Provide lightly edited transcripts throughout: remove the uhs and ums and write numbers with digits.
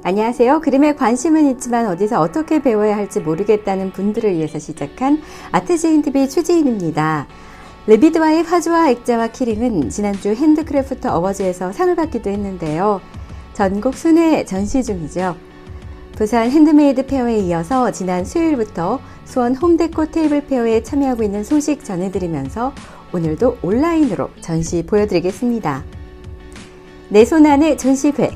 안녕하세요. 그림에 관심은 있지만 어디서 어떻게 배워야 할지 모르겠다는 분들을 위해서 시작한 아트지인TV 최지인입니다. 르비드와의 화조와 액자와 키링은 지난주 핸드크래프트 어워즈에서 상을 받기도 했는데요. 전국 순회 전시 중이죠. 부산 핸드메이드 페어에 이어서 지난 수요일부터 수원 홈데코 테이블 페어에 참여하고 있는 소식 전해드리면서 오늘도 온라인으로 전시 보여드리겠습니다. 내 손 안의 전시회.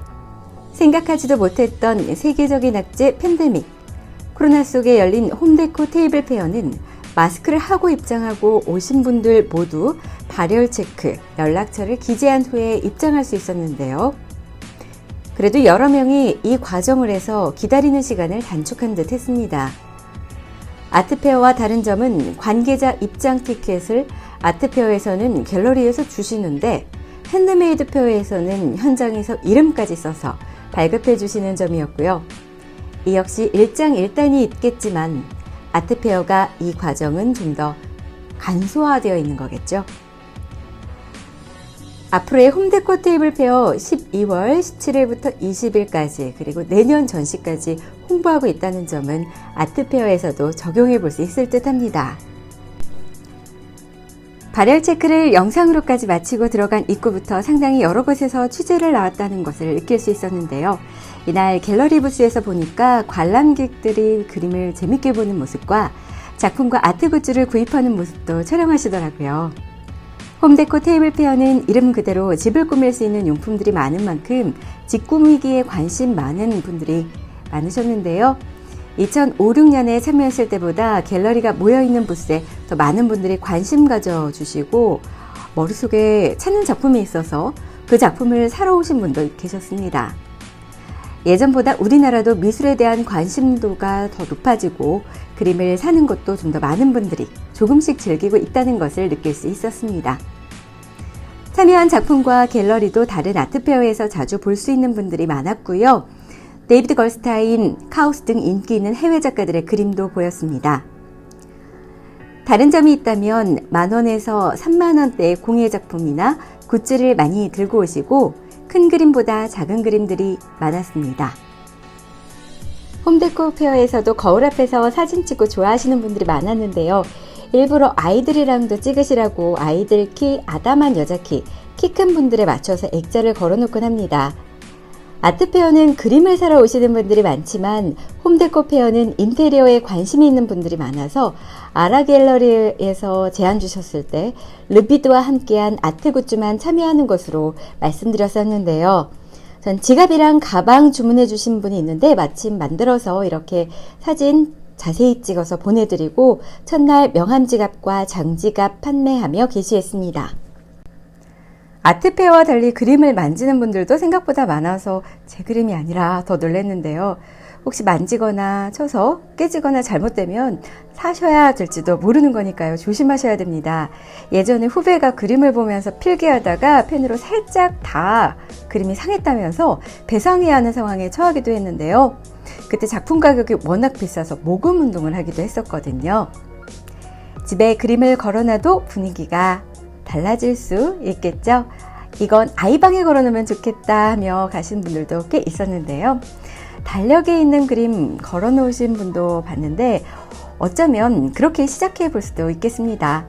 생각하지도 못했던 세계적인 악재 팬데믹. 코로나 속에 열린 홈데코 테이블 페어는 마스크를 하고 입장하고 오신 분들 모두 발열 체크, 연락처를 기재한 후에 입장할 수 있었는데요. 그래도 여러 명이 이 과정을 해서 기다리는 시간을 단축한 듯 했습니다. 아트페어와 다른 점은 관계자 입장 티켓을 아트페어에서는 갤러리에서 주시는데 핸드메이드 페어에서는 현장에서 이름까지 써서 발급해 주시는 점이었고요. 이 역시 일장일단이 있겠지만 아트페어가 이 과정은 좀 더 간소화되어 있는 거겠죠. 앞으로의 홈데코 테이블 페어 12월 17일부터 20일까지 그리고 내년 전시까지 홍보하고 있다는 점은 아트페어에서도 적용해 볼 수 있을 듯 합니다. 발열 체크를 영상으로까지 마치고 들어간 입구부터 상당히 여러 곳에서 취재를 나왔다는 것을 느낄 수 있었는데요. 이날 갤러리 부스에서 보니까 관람객들이 그림을 재밌게 보는 모습과 작품과 아트 굿즈를 구입하는 모습도 촬영하시더라고요. 홈데코 테이블 페어는 이름 그대로 집을 꾸밀 수 있는 용품들이 많은 만큼 집 꾸미기에 관심 많은 분들이 많으셨는데요. 2005, 6년에 참여했을 때보다 갤러리가 모여있는 부스에 더 많은 분들이 관심 가져주시고 머릿속에 찾는 작품이 있어서 그 작품을 사러 오신 분도 계셨습니다. 예전보다 우리나라도 미술에 대한 관심도가 더 높아지고 그림을 사는 것도 좀 더 많은 분들이 조금씩 즐기고 있다는 것을 느낄 수 있었습니다. 참여한 작품과 갤러리도 다른 아트페어에서 자주 볼 수 있는 분들이 많았고요. 데이비드 걸스타인, 카우스 등 인기 있는 해외 작가들의 그림도 보였습니다. 다른 점이 있다면 10,000원에서 30,000원대의 공예 작품이나 굿즈를 많이 들고 오시고 큰 그림보다 작은 그림들이 많았습니다. 홈데코 페어에서도 거울 앞에서 사진 찍고 좋아하시는 분들이 많았는데요. 일부러 아이들이랑도 찍으시라고 아이들 키, 아담한 여자 키 큰 분들에 맞춰서 액자를 걸어놓곤 합니다. 아트페어는 그림을 사러 오시는 분들이 많지만 홈데코 페어는 인테리어에 관심이 있는 분들이 많아서 아라갤러리에서 제안 주셨을 때 르비드와 함께한 아트 굿즈만 참여하는 것으로 말씀드렸었는데요. 전 지갑이랑 가방 주문해 주신 분이 있는데 마침 만들어서 이렇게 사진 자세히 찍어서 보내드리고 첫날 명함 지갑과 장지갑 판매하며 게시했습니다. 아트페어와 달리 그림을 만지는 분들도 생각보다 많아서 제 그림이 아니라 더 놀랐는데요. 혹시 만지거나 쳐서 깨지거나 잘못되면 사셔야 될지도 모르는 거니까요. 조심하셔야 됩니다. 예전에 후배가 그림을 보면서 필기하다가 펜으로 살짝 다 그림이 상했다면서 배상해야 하는 상황에 처하기도 했는데요. 그때 작품 가격이 워낙 비싸서 모금 운동을 하기도 했었거든요. 집에 그림을 걸어놔도 분위기가 달라질 수 있겠죠. 이건 아이방에 걸어놓으면 좋겠다 하며 가신 분들도 꽤 있었는데요. 달력에 있는 그림 걸어놓으신 분도 봤는데 어쩌면 그렇게 시작해 볼 수도 있겠습니다.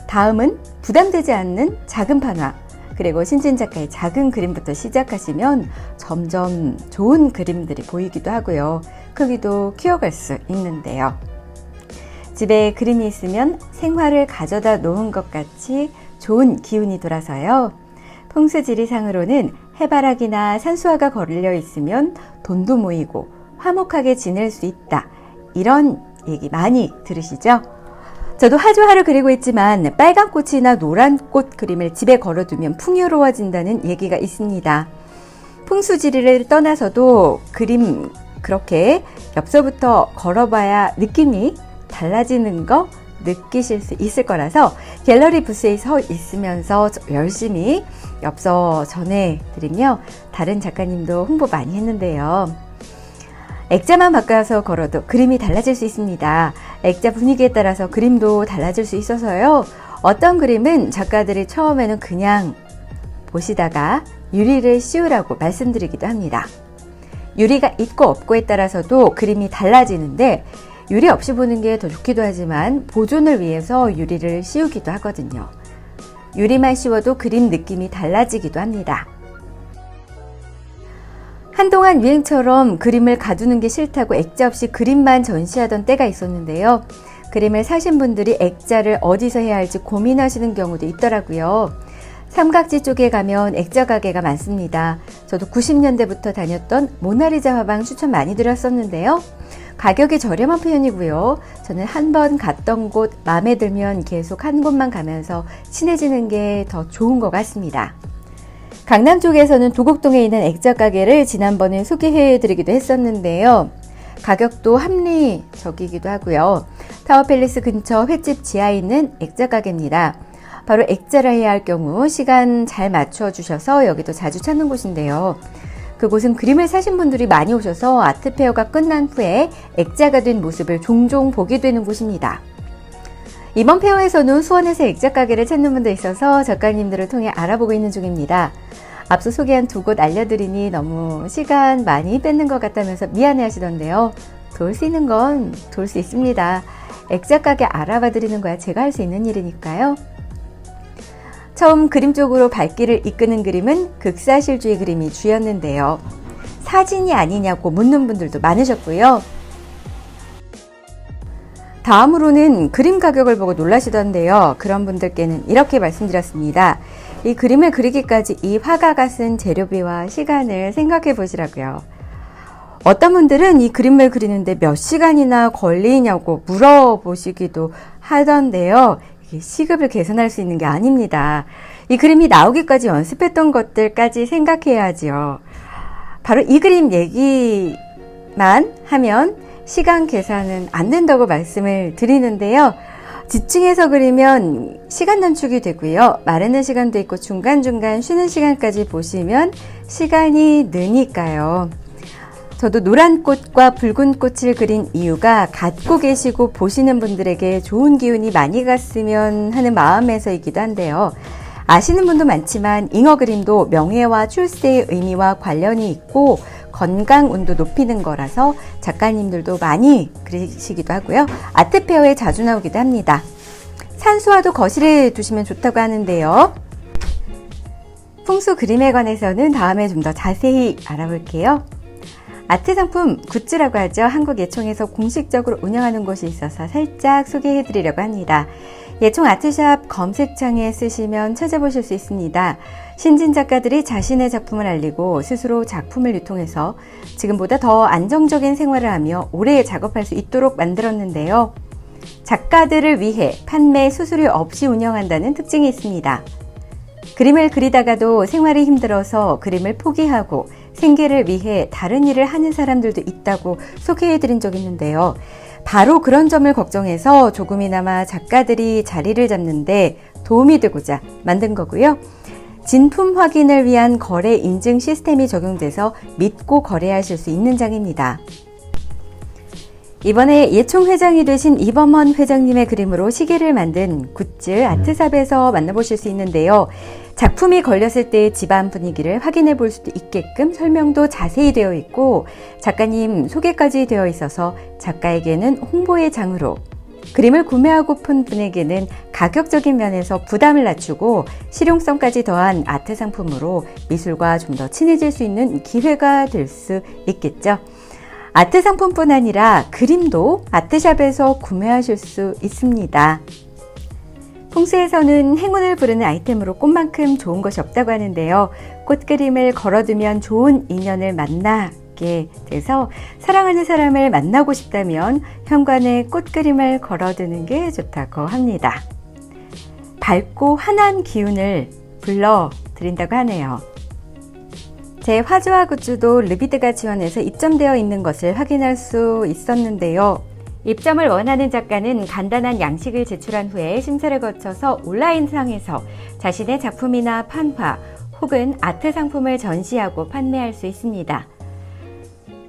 다음은 부담되지 않는 작은 판화 그리고 신진 작가의 작은 그림부터 시작하시면 점점 좋은 그림들이 보이기도 하고요. 크기도 키워갈 수 있는데요. 집에 그림이 있으면 생활을 가져다 놓은 것 같이 좋은 기운이 돌아서요. 풍수지리상으로는 해바라기나 산수화가 걸려 있으면 돈도 모이고 화목하게 지낼 수 있다. 이런 얘기 많이 들으시죠? 저도 화조화를 그리고 있지만 빨간 꽃이나 노란 꽃 그림을 집에 걸어두면 풍요로워진다는 얘기가 있습니다. 풍수지리를 떠나서도 그림 그렇게 엽서부터 걸어봐야 느낌이 달라지는 거 느끼실 수 있을 거라서 갤러리 부스에 서 있으면서 열심히 엽서 전해드리며 다른 작가님도 홍보 많이 했는데요. 액자만 바꿔서 걸어도 그림이 달라질 수 있습니다. 액자 분위기에 따라서 그림도 달라질 수 있어서요. 어떤 그림은 작가들이 처음에는 그냥 보시다가 유리를 씌우라고 말씀드리기도 합니다. 유리가 있고 없고에 따라서도 그림이 달라지는데 유리 없이 보는 게 더 좋기도 하지만 보존을 위해서 유리를 씌우기도 하거든요. 유리만 씌워도 그림 느낌이 달라지기도 합니다. 한동안 유행처럼 그림을 가두는 게 싫다고 액자 없이 그림만 전시하던 때가 있었는데요. 그림을 사신 분들이 액자를 어디서 해야 할지 고민하시는 경우도 있더라고요. 삼각지 쪽에 가면 액자 가게가 많습니다. 저도 90년대부터 다녔던 모나리자 화방 추천 많이 드렸었는데요. 가격이 저렴한 편이고요. 저는 한 번 갔던 곳 마음에 들면 계속 한 곳만 가면서 친해지는 게 더 좋은 것 같습니다. 강남 쪽에서는 도곡동에 있는 액자 가게를 지난번에 소개해드리기도 했었는데요. 가격도 합리적이기도 하고요. 타워팰리스 근처 횟집 지하에 있는 액자 가게입니다. 바로 액자를 해야 할 경우 시간 잘 맞춰주셔서 여기도 자주 찾는 곳인데요. 그곳은 그림을 사신 분들이 많이 오셔서 아트페어가 끝난 후에 액자가 된 모습을 종종 보게 되는 곳입니다. 이번 페어에서는 수원에서 액자 가게를 찾는 분도 있어서 작가님들을 통해 알아보고 있는 중입니다. 앞서 소개한 두 곳 알려드리니 너무 시간 많이 뺏는 것 같다면서 미안해 하시던데요. 도울 수 있는 건 도울 수 있습니다. 액자 가게 알아봐 드리는 거야 제가 할 수 있는 일이니까요. 처음 그림 쪽으로 발길을 이끄는 그림은 극사실주의 그림이 주였는데요. 사진이 아니냐고 묻는 분들도 많으셨고요. 다음으로는 그림 가격을 보고 놀라시던데요. 그런 분들께는 이렇게 말씀드렸습니다. 이 그림을 그리기까지 이 화가가 쓴 재료비와 시간을 생각해 보시라고요. 어떤 분들은 이 그림을 그리는데 몇 시간이나 걸리냐고 물어보시기도 하던데요. 시급을 계산할 수 있는 게 아닙니다. 이 그림이 나오기까지 연습했던 것들까지 생각해야지요. 바로 이 그림 얘기만 하면 시간 계산은 안 된다고 말씀을 드리는데요. 지층에서 그리면 시간 단축이 되고요. 마르는 시간도 있고 중간중간 쉬는 시간까지 보시면 시간이 느니까요. 저도 노란 꽃과 붉은 꽃을 그린 이유가 갖고 계시고 보시는 분들에게 좋은 기운이 많이 갔으면 하는 마음에서이기도 한데요. 아시는 분도 많지만 잉어 그림도 명예와 출세의 의미와 관련이 있고 건강 운도 높이는 거라서 작가님들도 많이 그리시기도 하고요. 아트페어에 자주 나오기도 합니다. 산수화도 거실에 두시면 좋다고 하는데요. 풍수 그림에 관해서는 다음에 좀 더 자세히 알아볼게요. 아트 상품 굿즈라고 하죠. 한국예총에서 공식적으로 운영하는 곳이 있어서 살짝 소개해 드리려고 합니다. 예총 아트샵 검색창에 쓰시면 찾아보실 수 있습니다. 신진 작가들이 자신의 작품을 알리고 스스로 작품을 유통해서 지금보다 더 안정적인 생활을 하며 오래 작업할 수 있도록 만들었는데요. 작가들을 위해 판매 수수료 없이 운영한다는 특징이 있습니다. 그림을 그리다가도 생활이 힘들어서 그림을 포기하고 생계를 위해 다른 일을 하는 사람들도 있다고 소개해드린 적이 있는데요. 바로 그런 점을 걱정해서 조금이나마 작가들이 자리를 잡는데 도움이 되고자 만든 거고요. 진품 확인을 위한 거래 인증 시스템이 적용돼서 믿고 거래하실 수 있는 장입니다. 이번에 예총 회장이 되신 이범헌 회장님의 그림으로 시계를 만든 굿즈 아트샵에서 만나보실 수 있는데요. 작품이 걸렸을 때의 집안 분위기를 확인해 볼 수도 있게끔 설명도 자세히 되어 있고 작가님 소개까지 되어 있어서 작가에게는 홍보의 장으로, 그림을 구매하고픈 분에게는 가격적인 면에서 부담을 낮추고 실용성까지 더한 아트 상품으로 미술과 좀 더 친해질 수 있는 기회가 될 수 있겠죠. 아트 상품뿐 아니라 그림도 아트샵에서 구매하실 수 있습니다. 풍수에서는 행운을 부르는 아이템으로 꽃만큼 좋은 것이 없다고 하는데요. 꽃그림을 걸어두면 좋은 인연을 만나게 돼서 사랑하는 사람을 만나고 싶다면 현관에 꽃그림을 걸어두는 게 좋다고 합니다. 밝고 환한 기운을 불러드린다고 하네요. 제 화조화 굿즈도 르비드가 지원해서 입점되어 있는 것을 확인할 수 있었는데요. 입점을 원하는 작가는 간단한 양식을 제출한 후에 심사를 거쳐서 온라인상에서 자신의 작품이나 판화 혹은 아트 상품을 전시하고 판매할 수 있습니다.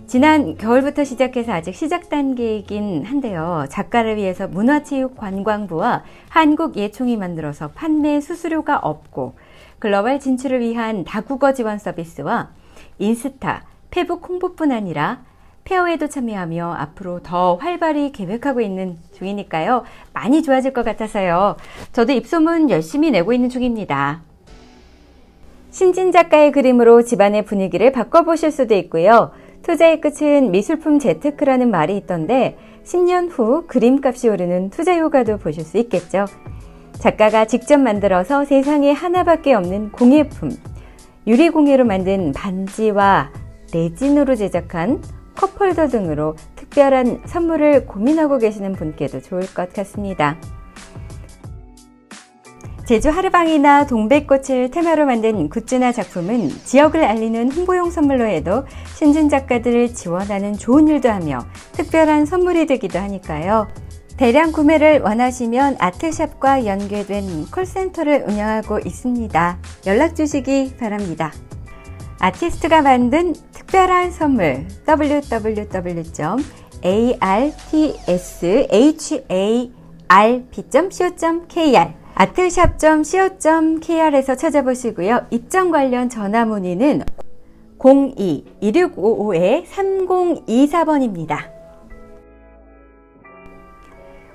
지난 겨울부터 시작해서 아직 시작 단계이긴 한데요. 작가를 위해서 문화체육관광부와 한국예총이 만들어서 판매 수수료가 없고 글로벌 진출을 위한 다국어 지원 서비스와 인스타, 페북 홍보뿐 아니라 페어에도 참여하며 앞으로 더 활발히 계획하고 있는 중이니까요. 많이 좋아질 것 같아서요. 저도 입소문 열심히 내고 있는 중입니다. 신진 작가의 그림으로 집안의 분위기를 바꿔보실 수도 있고요. 투자의 끝은 미술품 재테크라는 말이 있던데 10년 후 그림값이 오르는 투자 효과도 보실 수 있겠죠. 작가가 직접 만들어서 세상에 하나밖에 없는 공예품, 유리공예로 만든 반지와 레진으로 제작한 컵홀더 등으로 특별한 선물을 고민하고 계시는 분께도 좋을 것 같습니다. 제주 하르방이나 동백꽃을 테마로 만든 굿즈나 작품은 지역을 알리는 홍보용 선물로 해도 신진 작가들을 지원하는 좋은 일도 하며 특별한 선물이 되기도 하니까요. 대량 구매를 원하시면 아트샵과 연계된 콜센터를 운영하고 있습니다. 연락 주시기 바랍니다. 아티스트가 만든 특별한 선물 www.artsharp.co.kr artshop.co.kr에서 찾아보시고요. 입점 관련 전화 문의는 02-2655-3024번입니다.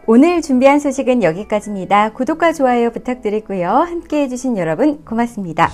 오늘 준비한 소식은 여기까지입니다. 구독과 좋아요 부탁드리고요. 함께해 주신 여러분 고맙습니다.